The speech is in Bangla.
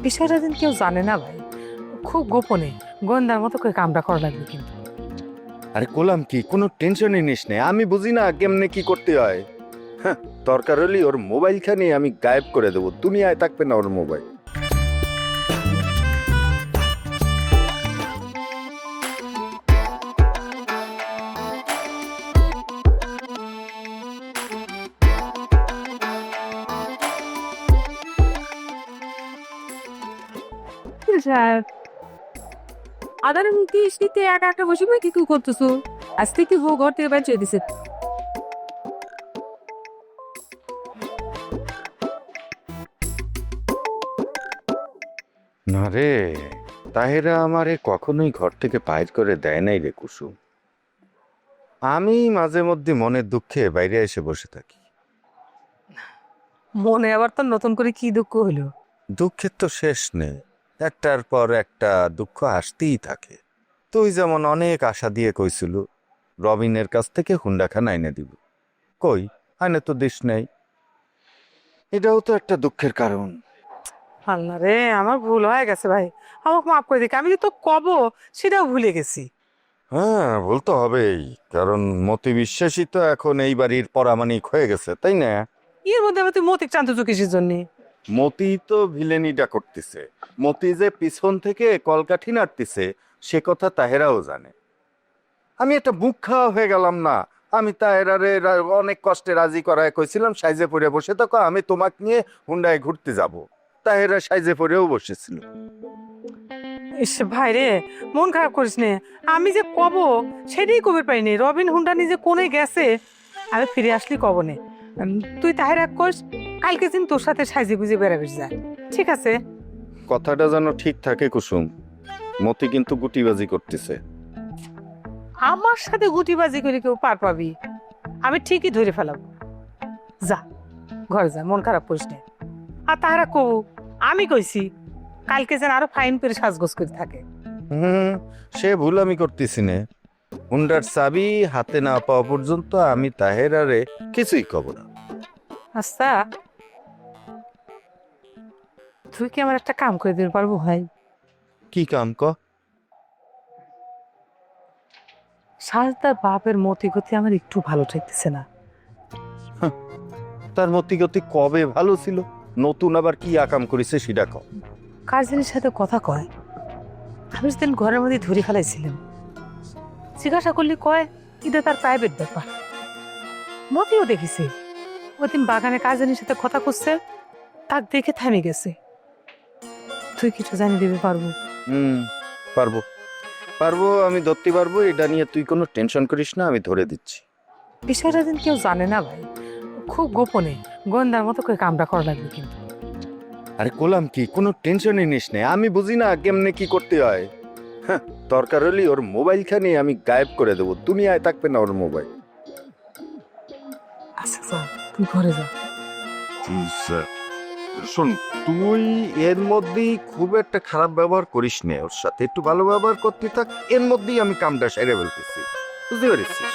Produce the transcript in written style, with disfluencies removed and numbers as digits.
বিষয়টা দিন কেউ জানে না ভাই, খুব গোপনে গোয়েন্দার মতো করে কামটা করা লাগবে কিন্তু। আরে কোলাম কি, কোনো টেনশনই নিস নে, আমি বুঝি না কেমনে কি করতে হয়। হ্যাঁ, দরকার হলে ওর মোবাইল খানি আমি গায়েব করে দেবো, দুনিয়ায় থাকবে না ওর মোবাইল। স্যার, আদার মুখে শীতে একা একা বসে বই কি করতেছো? আজ থেকে বউ ঘর থেকে বের করে দিছে। না রে, তাহেরা আমারে কখনোই ঘর থেকে বাইর করে দেয় নাই রে কুসুম। আমি মাঝে মধ্যে মনের দুঃখে বাইরে এসে বসে থাকি। মনে আবার তো নতুন করে কি দুঃখ হলো? দুঃখের তো শেষ নেই, একটার পর একটা দুঃখ আসতেই থাকে। তুই যেমন অনেক আশা দিয়ে কইছিল রবিনের কাছ থেকে হুন্ডাখানা এনে দিব, কই আনে তো দিস নাই। এটাও তো একটা দুঃখের কারণ। আল্লাহ রে, আমার ভুল হয়ে গেছে ভাই, আমাকে মাফ করে দিক। আমি যে তো কব সেটাও ভুলে গেছি। হ্যাঁ, বলতে হবেই, কারণ মতি বিশ্বাসী তো এখন এই বাড়ির পরামানিক হয়ে গেছে, তাই না? এর মধ্যে আবার তুই মতিক চান্দু কিসের জন্য? মতি তো ভিলেনিটা করতেছে, মতি যে পিছন থেকে কলকাঠি নাড়তেছে সে কথা তাহেরাও জানে। আমি একটা মুখ খাওয়া হয়ে গেলাম না। আমি তাহেরারে অনেক কষ্টে রাজি করায় কইছিলাম সাইজে পরে বসে থাকো, আমি তোমাকে নিয়ে হুন্ডায় ঘুরতে যাব। তাহেরা সাইজে পরেও বসেছিল। ইস ভাই রে, মন খারাপ করিস নে। আমি যে কব সেটাই কবে পাইনি। রবিন হুন্ডা নিজে কোনে গেছে, আমি ফিরে আসলি কব নে। তুই তাহের এক কোষ, কালকে দিন তোর সাথে সাইজে গুজে বেড়াবিস যায়, ঠিক আছে? কথাটা যেন ঠিক থাকে কুসুম, মতি কিন্তু গুটিবাজি করতেছে। আমার সাথে গুটিবাজি করে কেউ পার পাবি? আমি ঠিকই ধরে ফেলাবো। যা ঘরে যা, মন খারাপ করিস নে। আর তাহারা কবু আমি কইছি কালকে যেন আরো ফাইন করে সাজগোজ করে থাকে। হুম, সে ভুল আমি করতেছি না। হুন্ডার চাবি হাতে না পাওয়া পর্যন্ত আমি তাহেরারে কিছুই কব না। আচ্ছা, তুই কি আমার একটা কাম করে দিতে পারবো ভাই? কি কাম ক? সাজদার বাপের মতি গতি আমার একটু ভালো ঠেকতেছে না। তার মতি গতি কবে ভালো ছিল? নতুন আবার কি আকাম করেছে সেটা ক। কাজিনের সাথে কথা কয়, আমি সেদিন ঘরের মধ্যে ধরে ফেলাইছিলাম। জিজ্ঞাসা করলি কয় এটা তার প্রাইভেট ব্যাপার। মতিও দেখেছি ওদিন বাগানে কাজিনের সাথে কথা করছে, তার দেখে থামে গেছে। তুই কিছু জানিয়ে দিতে পারবো? হুম, পারবো পারবো, আমি ধরতে পারবো, এটা নিয়ে তুই কোনো টেনশন করিস না, আমি ধরে দিচ্ছি। বিষয়টা দিন কেউ জানে না ভাই, খুব গোপনে গোয়েন্দার মতো করে কামটা করা লাগবে কিন্তু। আরে কোলাম কি, কোনো টেনশনই নিস নে, আমি বুঝি না কেমনে কি করতে হয়। হ্যাঁ, দরকার হলে ওর মোবাইল খানি আমি গায়েব করে দেবো, দুনিয়ায় থাকবে না ওর মোবাইল। আচ্ছা যা, তুই ঘরে যা। শোন, তুই এর মধ্যেই খুব একটা খারাপ ব্যবহার করিস নে, ওর সাথে একটু ভালো ব্যবহার করতে থাক, এর মধ্যেই আমি কামটা সেরে ফেলতেছি, বুঝতে পেরেছিস?